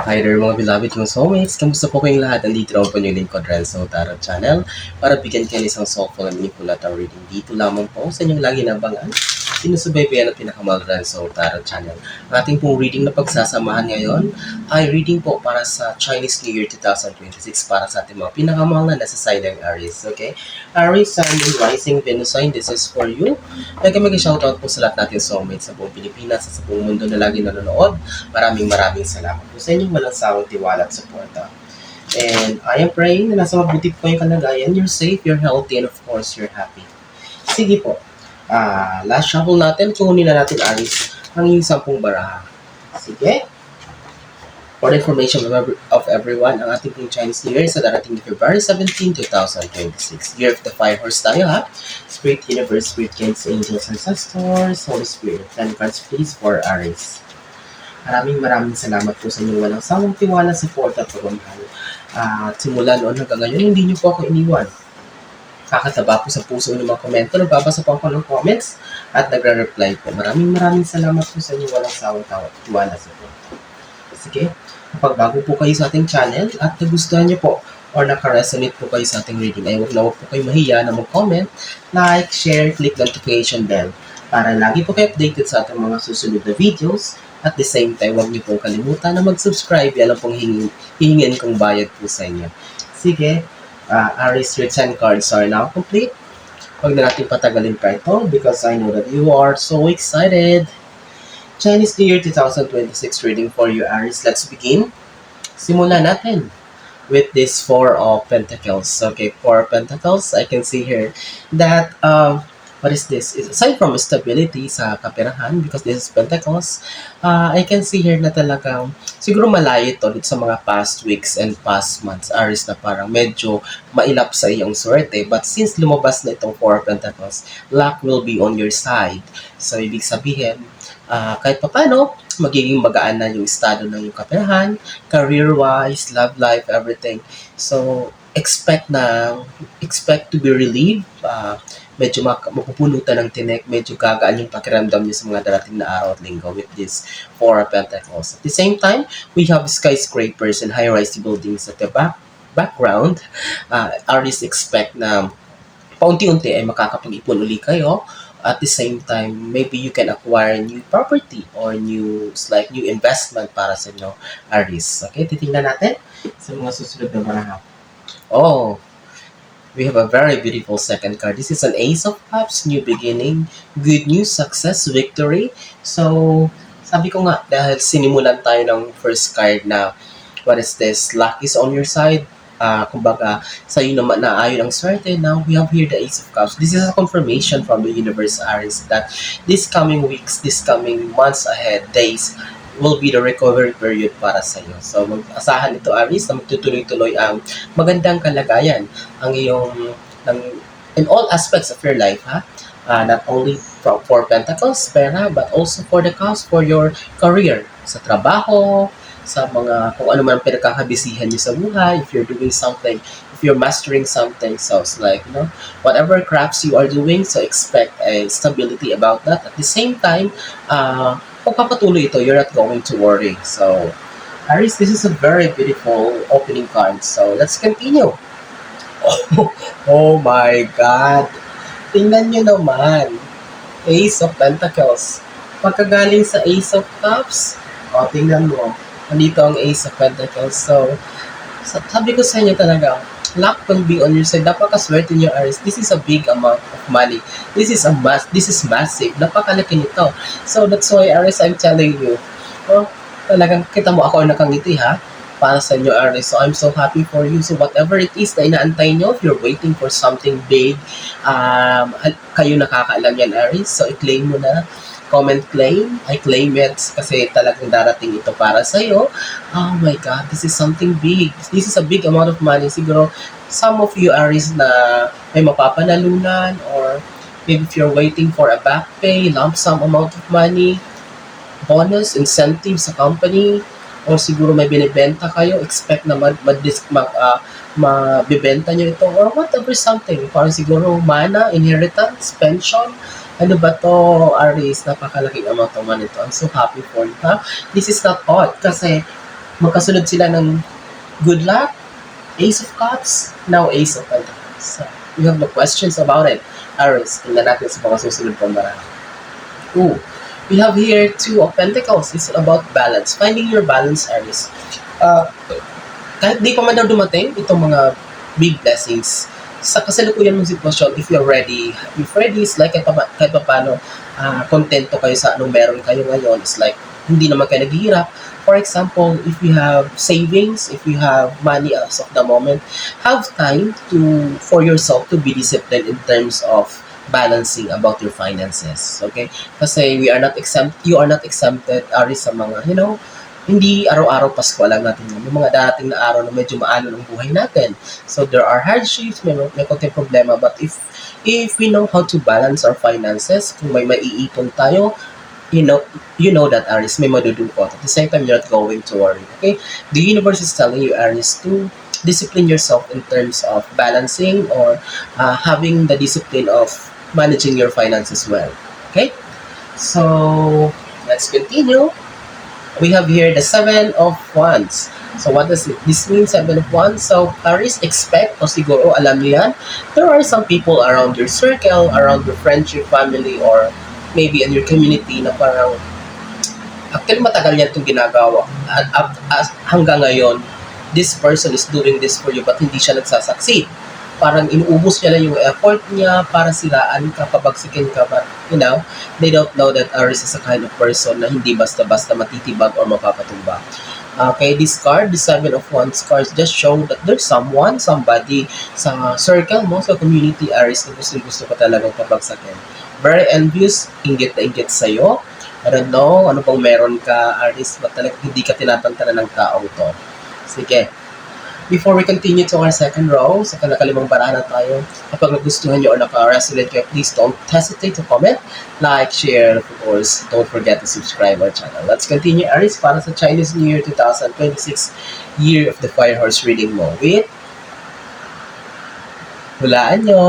Hi there mga beloved kong soulmates! Kamusta po kayong lahat? Nandito lang po yung lingkod Renzo Tarot Channel para bigyan kayo ng isang soulful and meaningful tarot reading dito lamang po sa inyong lagi nabangan. Sinusubaybayan ang pinakamahal Renzo Tarot Channel. Ang ating pong reading na pagsasamahan ngayon ay reading po para sa Chinese New Year 2026 para sa ating mga pinakamahal na nasa sign ng Aries. Okay? Aries, Sun, Moon, Rising, Venus sign, this is for you. Mega shoutout po sa lahat natin soulmates sa buong Pilipinas at sa buong mundo na lagi nanonood. Maraming salamat po sa inyong walang sawang tiwala at suporta. And I am praying na nasa mabuti po yung kalagayan. You're safe, you're healthy, and of course, you're happy. Sige po. Last shuffle natin. Kunin na natin, Aris, ang iyong 10 baraha. Sige. For the information of everyone, ang ating pong Chinese New Year sa darating February 17, 2026. Year of the Fire Horse tayo, ha? Spirit Universe, Spirit Guides, Angels, Ancestors, Holy Spirit. 10 cards please for Aries. Maraming salamat po sa inyong walang sawang tiwala, support at pagmamahal. At simula noon hanggang ngayon, hindi niyo po ako iniwan. Kakataba po sa puso ng mga komento, nagbabasa po ako ng comments at nagre-reply po. Maraming salamat po sa inyong walang sawang tiwala, support. Sige, kapag bago po kayo sa ating channel at nagustuhan niyo po or naka-resonate po kayo sa ating reading, ay huwag po kayo mahiya na mag-comment, like, share, click notification bell para lagi po kayo updated sa ating mga susunod na videos. At the same time, huwag niyo pong kalimutan na mag-subscribe. Yan lang pong hihingin kong bayad po sa inyo. Sige, Aries written cards are now complete. Huwag na natin patagalin pa ito because I know that you are so excited. Chinese New Year 2026 reading for you, Aries. Let's begin. Simulan natin with this Four of Pentacles. Okay, Four of Pentacles, I can see here that what is this? Aside from stability sa kaperahan, because this is Pentacles, I can see here na talagang siguro malayo ito dito sa mga past weeks and past months, Aries, na parang medyo mailap sa iyong swerte. But since lumabas na itong Four of Pentacles, luck will be on your side. So, ibig sabihin, kahit papano, magiging magaan na yung estado ng iyong kaperahan, career-wise, love life, everything. So, expect to be relieved. Medyo mapupunutan ng tinik, medyo gagaan yung pakiramdam niyo sa mga darating na araw at linggo with this Four of Pentacles. At the same time, we have skyscrapers and high-rise buildings at the background. Artists expect na paunti-unti ay makakapag-ipon uli kayo. At the same time, maybe you can acquire new property or new investment para sa inyo, Aries. Okay, titingnan natin sa mga susunod na baraha. Oh, we have a very beautiful second card. This is an Ace of Cups, new beginning, good news, success, victory. So, sabi ko nga, dahil sinimulan tayo ng first card na, what is this? Luck is on your side. Kumbaga, sa'yo naman naayon ang swerte. Now, we have here the Ace of Cups. This is a confirmation from the universe, Aries, that this coming weeks, this coming months ahead, days, will be the recovery period para sa iyo. So, mag-asahan ito, Aries, na magtutuloy-tuloy ang magandang kalagayan ang iyong in all aspects of your life, ha? Not only for Pentacles, pera, but also for the cause, for your career, sa trabaho, sa mga kung ano man ang pinagkakabisihan niyo sa buhay, if you're doing something, if you're mastering something, so it's like, whatever crafts you are doing, so expect a stability about that. At the same time, pagpapatuloy ito, you're not going to worry. So, Aries, this is a very beautiful opening card. So, let's continue. Oh my God! Tingnan nyo naman. Ace of Pentacles. Pagkagaling sa Ace of Cups, tingnan mo. Nandito ang Ace of Pentacles. So, sabi ko sa inyo talaga, luck will be on your side. Napakaswerte niyo, Aries. This is a big amount of money. This is massive. Napakalaki nito. So, that's why, Aries, I'm telling you, talagang kita mo ako ang nakangiti, ha? Para sa inyo, Aries. So, I'm so happy for you. So, whatever it is na inaantay nyo, if you're waiting for something big, kayo nakakaalam yan, Aries. So, i-claim mo na. Comment claim. I claim it kasi talagang darating ito para sa'yo. Oh my God, this is something big. This is a big amount of money. Siguro, some of you, Aries, na may mapapanalunan or maybe if you're waiting for a back pay, lump sum amount of money, bonus, incentive sa company, or siguro may binibenta kayo, expect na mabibenta nyo ito, or whatever something. Parang siguro mana, inheritance, pension. Ano ba to, Aries? Napakalaking amount of money to. I'm so happy for you, ha? This is not odd kasi Magkasunod sila ng good luck, Ace of Cups, now Ace of Pentacles. So, you have no questions about it. Aries, tingnan natin sa mga susunod pang marami. Ooh, we have here Two of Pentacles. It's about balance. Finding your balance, Aries. Uh, Kahit di pa man daw dumating itong mga big blessings, sa kasalukuyan mong sitwasyon, if ready, is like kahit pa paano, kontento kayo sa anong meron kayo ngayon. It's like, hindi naman kayo naghihirap. For example, if you have savings, if you have money as of the moment, have time for yourself to be disciplined in terms of balancing about your finances. Okay? Kasi you are not exempted, Aries, sa mga, hindi araw-araw Pasko lang natin yun. May mga darating na araw na medyo maano ng buhay natin. So there are hardships, may konting problema. But if we know how to balance our finances, kung may maiipon tayo, you know that, Aries, may madudukot. At the same time, you're not going to worry. Okay? The universe is telling you, Aries, to discipline yourself in terms of balancing or having the discipline of managing your finances well. Okay? So let's continue. We have here the Seven of Wands. So what does this mean, Seven of Wands? So Aries, expect, o siguro alam niyo yan, there are some people around your circle, around your friendship, family, or maybe in your community na parang actually matagal niya itong ginagawa. At hanggang ngayon, this person is doing this for you but hindi siya nagsasucceed. Parang inuubos niya lang yung effort niya para siraan ka, pabagsikin ka, but they don't know that Aries is a kind of person na hindi basta-basta matitibag or mapapatumba. Okay, this card, the Seven of Wands cards, just show that there's somebody sa circle mo, sa community, Aries, na gusto ka talagang pabagsakin. Very envious, inggit na inggit sa'yo. I don't know, ano bang meron ka, Aries, but talagang hindi ka tinatantanan ng taong to. Sige. Before we continue to our second row, sa kanakalimang barahan na tayo, kapag nagustuhan nyo or naka-resonate kayo, please don't hesitate to comment, like, share, of course, don't forget to subscribe our channel. Let's continue, Aries, para sa Chinese New Year 2026, Year of the Fire Horse reading mo with hulaan nyo.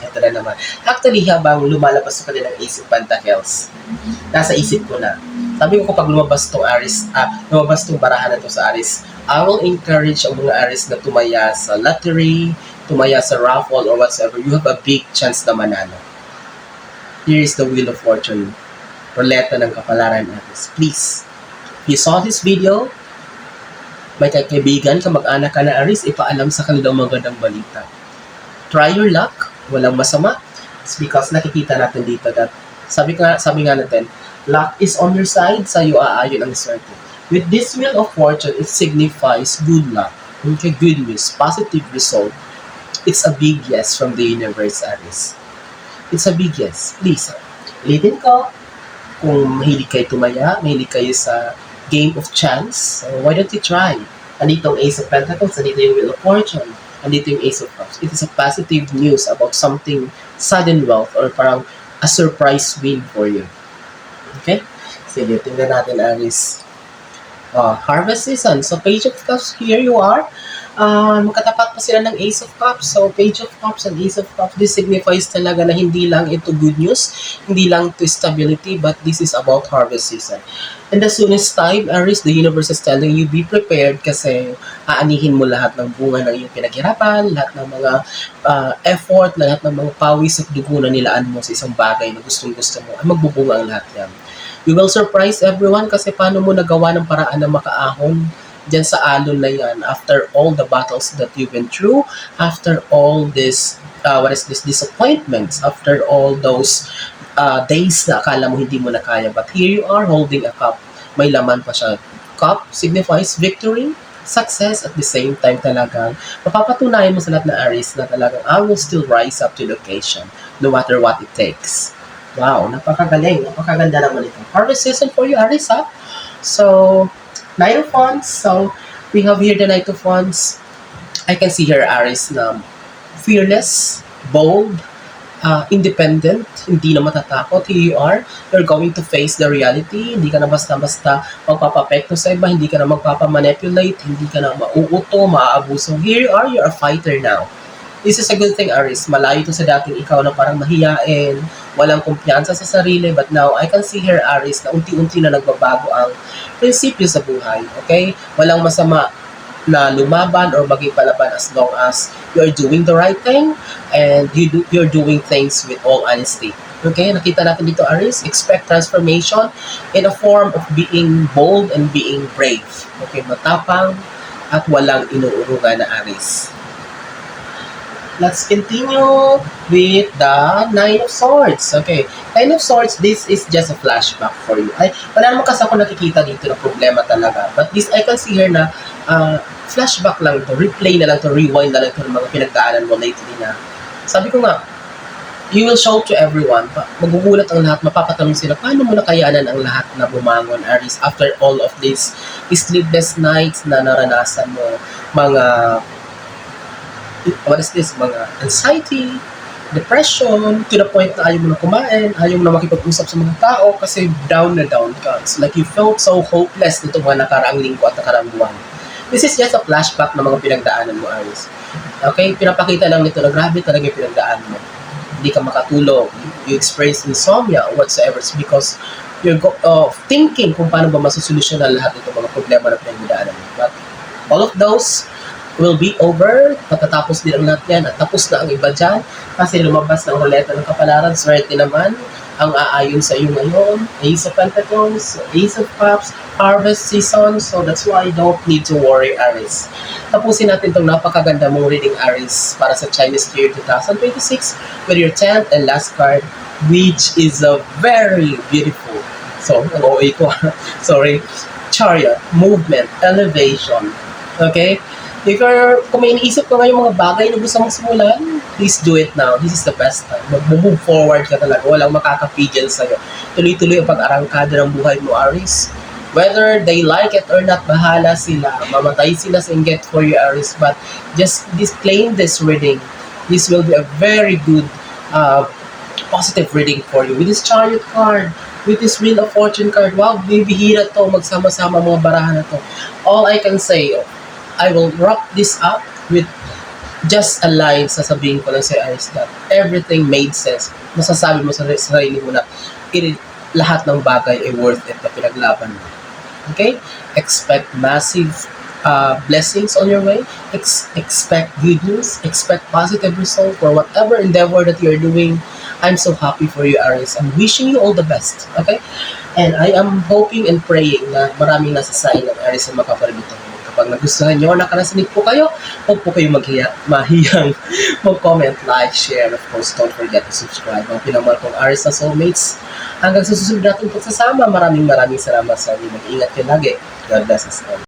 Ito na naman. Actually, habang lumalabas sa kanilang Ace of Pentacles, nasa isip ko na, sabi ko kapag lumabas tong barahan na to sa Aries, I will encourage ang mga Aries na tumaya sa lottery, tumaya sa raffle or whatsoever. You have a big chance na manalo. Here is the Wheel of Fortune. Ruleta ng kapalaran, Aries. Please, if you saw this video, may kaibigan, kamag-anak ka na, Aries, ipaalam sa kanilang magandang balita. Try your luck. Walang masama. It's because nakikita natin dito that sabi nga natin, luck is on your side, sa'yo aayon ang swerte. With this Wheel of Fortune, it signifies good luck, okay, good news, positive result. It's a big yes from the universe, Aries. It's a big yes. Please, ulitin ko, kung mahilig kayo tumaya, mahilig kayo sa game of chance, so why don't you try? Andito ang Ace of Pentacles, andito yung Wheel of Fortune, andito yung Ace of Cups. It is a positive news about something, sudden wealth, or parang a surprise win for you. Okay? Sige, tingnan natin, Aries. Harvest season. So, Page of Cups, here you are. Magkatapat pa sila ng Ace of Cups. So, Page of Cups and Ace of Cups, this signifies talaga na hindi lang ito good news, hindi lang to stability, but this is about harvest season. And the soonest time, Aries, the universe is telling you, be prepared kasi aanihin mo lahat ng bunga ng iyong pinaghirapan, lahat ng mga effort, lahat ng mga pawis at dugo na nilaan mo sa isang bagay na gustong-gusto mo, ay magbubunga ang lahat yan. You will surprise everyone kasi paano mo nagawa ng paraan na makaahon dyan sa alon na yan after all the battles that you've been through, after all this, disappointments, after all those days na akala mo hindi mo na kaya. But here you are holding a cup. May laman pa siya. Cup signifies victory, success, at the same time talagang mapapatunayan mo sa lahat na Aries na talagang I will still rise up to the occasion no matter what it takes. Wow, napakagaling. Napakaganda naman ito. Harvest season for you, Aries, ha? So, Knight of Wands. So, we have here the Knight of Wands. I can see here, Aries, na fearless, bold, independent, hindi na matatakot. Here you are. You're going to face the reality. Hindi ka na basta-basta magpapapekto sa iba. Hindi ka na magpapamanipulate. Hindi ka na mauuto, maaabuso. Here you are. You're a fighter now. This is a good thing, Aris. Malayo to sa dating ikaw na parang mahiyain, walang kumpiyansa sa sarili. But now, I can see here, Aris, na unti-unti na nagbabago ang prinsipyo sa buhay. Okay? Walang masama na lumaban or maging palaban as long as you're doing the right thing and you're doing things with all honesty. Okay, nakita natin dito, Aris, expect transformation in a form of being bold and being brave. Okay, matapang at walang inuurungan na, Aris. Let's continue with the Nine of Swords. Okay, Nine of Swords, this is just a flashback for you. Ay, wala naman kasi ako nakikita dito na problema talaga. But this, I can see here na flashback lang to, replay na lang to, rewind na lang to ng mga pinagdaanan mo lately na. Sabi ko nga, you will show to everyone. Magugulat ang lahat, mapapatanong sila, paano mo nakayanan ang lahat na bumangon, Aris, after all of these sleepless nights na naranasan mo, mga what is this, mga anxiety, depression, to the point na ayaw mo na kumain, ayaw mo na makipag-usap sa mga tao kasi down na down ka. It's like you felt so hopeless nito mga nakaraang linggo at nakaraang buwan. This is just a flashback ng mga pinagdaanan mo, Aris. Okay, pinapakita lang nito na grabe talaga yung pinagdaan mo. Hindi ka makatulog, you experience insomnia or whatsoever because you're thinking kung paano ba masusolusyon ang lahat ng mga problema na pinagdaanan mo. But all of those will be over, patatapos din ang lahat yan at tapos na ang iba dyan kasi lumabas ng ruleta ng kapalaran, swerte naman ang aayon sa iyo ngayon, Ace of Pentacles, Ace of Cups, harvest season, so that's why you don't need to worry, Aries. Tapusin natin itong napakaganda mong reading, Aries, para sa Chinese New Year 2026 with your 10th and last card, which is a very beautiful, so ang OA ko, sorry, Chariot, movement, elevation, okay? Kung may iniisip ka ngayon mga bagay na gusto mong simulan, please do it now. This is the best time. Mag-move forward ka talaga. Walang makakapigil sa'yo. Tuloy-tuloy ang pag-arangkada ng buhay mo, Aries. Whether they like it or not, bahala sila. Mamatay sila sa inggit for you, Aries. But just claim this reading. This will be a very good, positive reading for you. With this Chariot card, with this Wheel of Fortune card, wow, bibihira to. Magsama-sama mga barahan na to. All I can say, I will wrap this up with just a line, sasabihin ko lang sa Aries that everything made sense. Masasabi mo sa sarili mo na lahat ng bagay ay worth it na pinaglaban mo. Okay? Expect massive blessings on your way. Expect good news. Expect positive result for whatever endeavor that you're doing. I'm so happy for you, Aries. I'm wishing you all the best. Okay? And I am hoping and praying na maraming nasa sign ng Aries ang makapalibito. Kapag nagustuhan nyo, nakarasanig po kayo, huwag po kayo mahiyang mag-comment, like, share, of course, don't forget to subscribe. Ang pinamahal kong Aries na Soulmates. Hanggang sa susunod natin pagsasama, maraming salamat sa inyo. Mag-ingat kayo lagi. God bless us all.